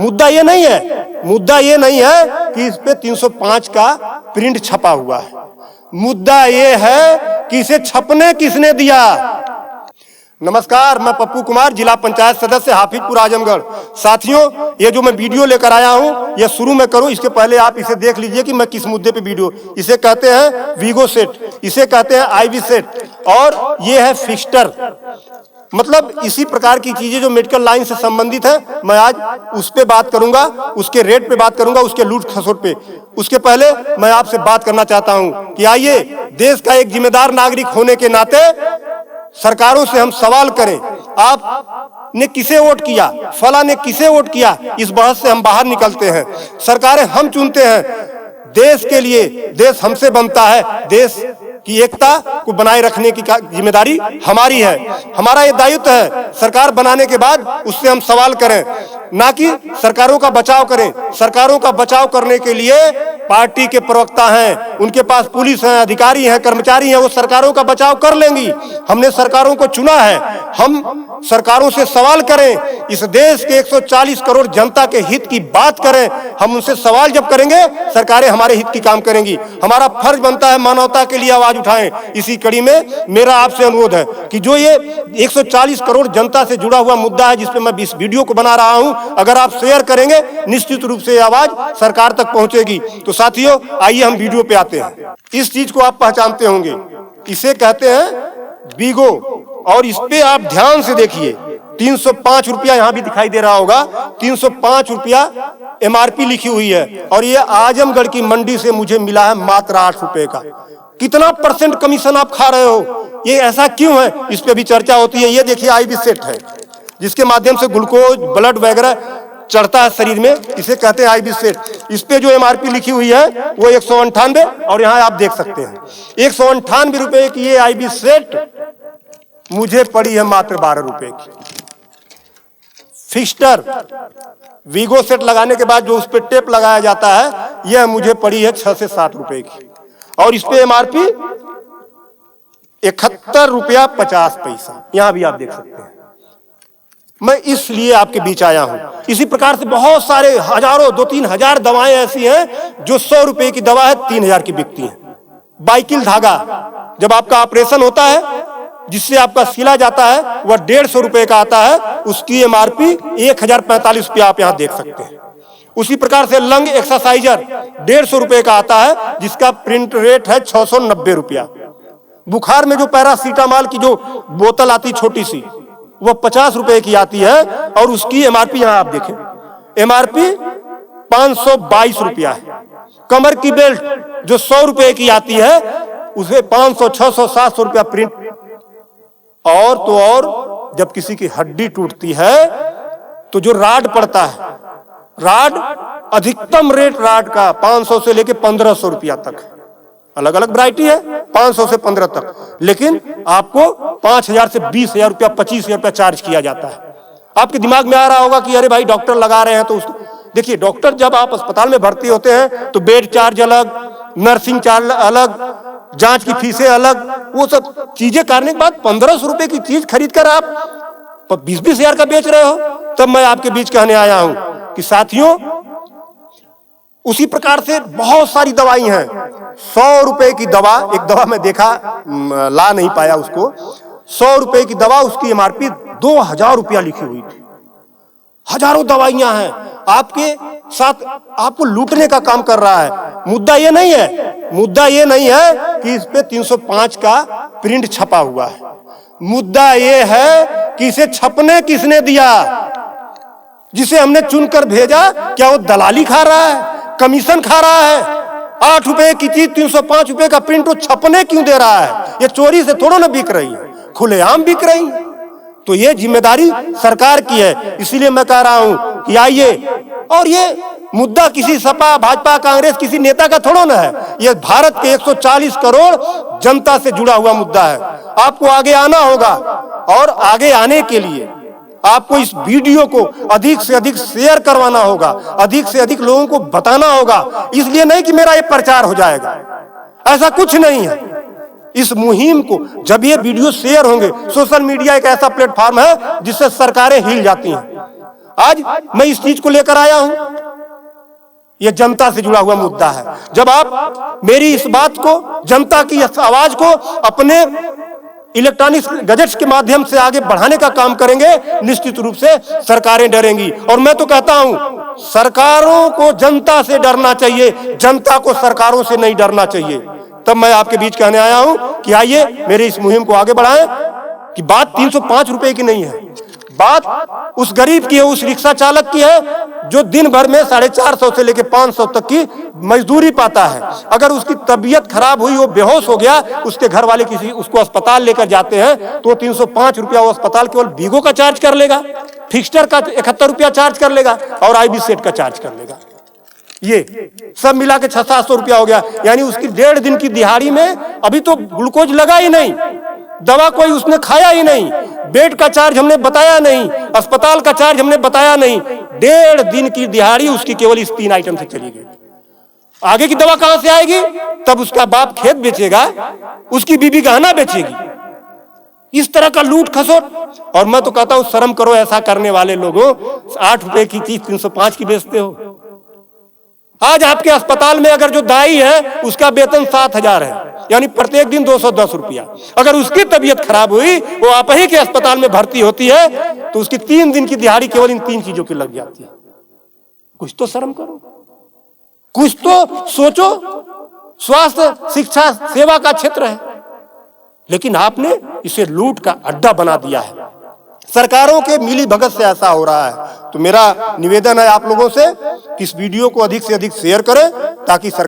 मुद्दा ये नहीं है, मुद्दा ये नहीं है कि इस पे 305 का प्रिंट छपा हुआ है। मुद्दा ये है कि इसे छपने किसने दिया। नमस्कार, मैं पप्पू कुमार, जिला पंचायत सदस्य हाफिजपुर आजमगढ़। साथियों, ये जो मैं वीडियो लेकर आया हूं, ये शुरू में करूं इसके पहले आप इसे देख लीजिए कि मैं किस मुद्दे पे वीडियो। इसे कहते हैं वीगो सेट, इसे कहते हैं आईवी सेट, और ये है फिक्स्टर। मतलब इसी प्रकार की चीजें जो मेडिकल लाइन से संबंधित है, मैं आज उस पे बात करूंगा, उसके रेट पे बात करूंगा, उसके लूट खसोट पे। उसके पहले मैं आपसे बात करना चाहता हूं कि आइए, देश का एक जिम्मेदार नागरिक होने के नाते सरकारों से हम सवाल करें, आपने किसे वोट किया, फला ने किसे वोट किया, इस बहस से हम बाहर निकलते हैं। सरकारें हम चुनते हैं देश के लिए, देश हमसे बनता है, देश की एकता को बनाए रखने की जिम्मेदारी हमारी है। हमारा ये दायित्व है सरकार बनाने के बाद उससे हम सवाल करें, ना कि सरकारों का बचाव करें। सरकारों का बचाव करने के लिए पार्टी के प्रवक्ता हैं, उनके पास पुलिस हैं, अधिकारी हैं, कर्मचारी हैं, वो सरकारों का बचाव कर लेंगी। हमने सरकारों को चुना है, हम सरकारों से सवाल करें, इस देश के 140 करोड़ जनता के हित की बात करें। हम उनसे सवाल जब करेंगे, सरकारें हमारे हित की काम करेंगी। हमारा फर्ज बनता है मानवता के लिए आवाज उठाएं। इसी कड़ी में मेरा आपसे अनुरोध है कि जो ये 140 करोड़ जनता से जुड़ा हुआ मुद्दा है, जिसपे मैं इस वीडियो को बना रहा हूं, अगर आप शेयर करेंगे, निश्चित रूप से आवाज सरकार तक पहुंचेगी। तो साथियों, आइए हम वीडियो पे आते हैं। इस चीज को आप पहचानते होंगे, इसे कहते हैं वीगो, और इस पे आप ध्यान से देखिए, 305 रुपया यहां भी दिखाई दे रहा होगा, 305 रुपया MRP लिखी हुई है, और ये आजमगढ़ की मंडी से मुझे मिला है मात्र 8 रुपए का। कितना % कमीशन आप खा रहे हो, ये ऐसा क्यों है, इस पे भी चर्चा होती है। ये देखिए आईवी सेट है, जिसके माध्यम से ग्लूकोज, ब्लड वगैरह चढ़ता है शरीर में, इसे कहते हैं आईवी सेट। इस पे जो MRP लिखी हुई है वो 198, और यहाँ आप देख सकते हैं 198 रुपए की ये आईवी सेट मुझे पड़ी है मात्र 12 रुपए की। फिक्स्टर वीगो सेट लगाने के बाद जो उस पे टेप लगाया जाता है, यह मुझे पड़ी है 6 से 7 रुपए की, और इस पे MRP 71 रुपया 50 पैसा। यहां भी आप देख सकते हैं। मैं इसलिए आपके बीच आया हूं। इसी प्रकार से बहुत सारे हजारों, 2-3 हजार दवाएं ऐसी हैं जो 100 रुपए की दवा है 3000 की बिकती हैं। बाइकिल धागा, जब आपका ऑपरेशन होता है, जिससे आपका सिला जाता है, वह 150 रुपए का आता है, उसकी MRP 1045 रुपया आप यहां देख सकते हैं। उसी प्रकार से लंग एक्सरसाइजर 150 रुपए का आता है, जिसका प्रिंट रेट है 690 रुपया। बुखार में जो पैरासीटामॉल की जो बोतल आती छोटी सी, वह 50 रुपए की आती है, और उसकी MRP यहां आप देखें, MRP 522 रुपया है। कमर की बेल्ट जो 100 रुपए की आती है, उसे 500, 600, 700 रुपया प्रिंट। और तो और, जब किसी की हड्डी टूटती है तो जो राड पड़ता है, राड अधिकतम रेट राड का 500 से लेके 1500 रुपया तक, अलग अलग वैरायटी है, 500 से 15 तक, लेकिन आपको 5000 से 20,000 रुपया, 25,000 रुपया चार्ज किया जाता है। आपके दिमाग में आ रहा होगा कि अरे भाई डॉक्टर लगा रहे हैं, तो उसको देखिए, डॉक्टर जब आप अस्पताल में भर्ती होते हैं तो बेड चार्ज अलग, नर्सिंग चार्ज अलग, जांच की फीसें अलग, वो सब चीजें करने के बाद 1500 रुपए की चीज खरीद कर आप 20-20 हजार का बेच रहे हो। तब मैं आपके बीच कहने आया हूं कि साथियों, उसी प्रकार से बहुत सारी दवाई हैं। 100 रुपए की दवा, एक दवा मैं देखा, ला नहीं पाया उसको, 100 रुपए की दवा, उसकी MRP 2000 रुपया लिखी हुई थी। हजारों दवाइयां हैं, आपके साथ आपको लूटने का काम कर रहा है। मुद्दा ये नहीं है, मुद्दा ये नहीं है कि इस पे 305 का प्रिंट छपा हुआ है। मुद्दा ये है कि इसे छपने किसने दिया। जिसे हमने चुनकर भेजा, क्या वो दलाली खा रहा है, कमीशन खा रहा है? 8 रुपए की चीज 305 रुपए का प्रिंट वो छपने क्यों दे रहा है? ये चोरी से थोड़ा ना बिक रही है, खुलेआम बिक रही है। तो ये जिम्मेदारी सरकार की है। इसीलिए मैं कह रहा हूं कि आइए, और ये मुद्दा किसी सपा, भाजपा, कांग्रेस, किसी नेता का थोड़ा ना है, ये भारत के 140 करोड़ जनता से जुड़ा हुआ मुद्दा है। आपको आगे आना होगा, और आगे आने के लिए आपको इस वीडियो को अधिक से अधिक शेयर करवाना होगा, अधिक से अधिक लोगों को बताना होगा। इसलिए नहीं कि मेरा ये प्रचार हो जाएगा, ऐसा कुछ नहीं है। इस मुहिम को जब ये वीडियो शेयर होंगे, सोशल मीडिया एक ऐसा प्लेटफॉर्म है जिससे सरकारें हिल जाती हैं। आज मैं इस चीज को लेकर आया हूं, यह जनता से जुड़ा हुआ मुद्दा है। जब आप मेरी इस बात को, जनता की इस आवाज को अपने इलेक्ट्रॉनिक गैजेट्स के माध्यम से आगे बढ़ाने का काम करेंगे, निश्चित रूप से सरकारें डरेंगी। और मैं तो कहता हूं, सरकारों को जनता से डरना चाहिए, जनता को सरकारों से नहीं डरना चाहिए। तब मैं आपके बीच कहने आया हूं कि आइए मेरी इस मुहिम को आगे बढ़ाएं कि बात 305 रुपए की नहीं है, बात उस गरीब की है, उस रिक्शा चालक की है जो दिन भर में 450 से लेकर 500 तक की मजदूरी पाता है। अगर उसकी तबीयत खराब हुई, वो बेहोश हो गया, उसके घर वाले किसी उसको अस्पताल लेकर जाते हैं तो 305 रुपया वो अस्पताल केवल बीगो का चार्ज कर लेगा, फिक्स्चर का 71 रुपया चार्ज कर लेगा और आईबी सेट का चार्ज कर लेगा। ये सब मिला के 600-700 रुपया हो गया। यानी उसकी 1.5 दिन की दिहाड़ी में अभी तो ग्लूकोज लगा ही नहीं, दवा कोई उसने खाया ही नहीं, बेड का चार्ज हमने बताया नहीं, अस्पताल का चार्ज हमने बताया नहीं। 1.5 दिन की दिहाड़ी उसकी केवल इस 3 आइटम से चली गई। आगे की दवा कहां से आएगी? तब उसका बाप खेत बेचेगा, उसकी बीबी गहना बेचेगी। इस तरह का लूट खसोट। और मैं तो कहता हूं शर्म करो ऐसा करने वाले लोगों। 8 रुपए की चीज 305 की बेचते हो। आज आपके अस्पताल में अगर जो दाई है उसका वेतन 7,000 है, यानी प्रत्येक दिन 210 रुपया। अगर उसकी तबीयत खराब हुई, वो आप ही के अस्पताल में भर्ती होती है, तो उसकी 3 दिन की दिहाड़ी केवल इन 3 चीजों की लग जाती है। कुछ तो शर्म करो, कुछ तो सोचो। स्वास्थ्य, शिक्षा, सेवा का क्षेत्र है, लेकिन आपने इसे लूट का अड्डा बना दिया है। सरकारों के मिली भगत से ऐसा हो रहा है। तो मेरा निवेदन है आप लोगों से कि इस वीडियो को अधिक से अधिक शेयर करें ताकि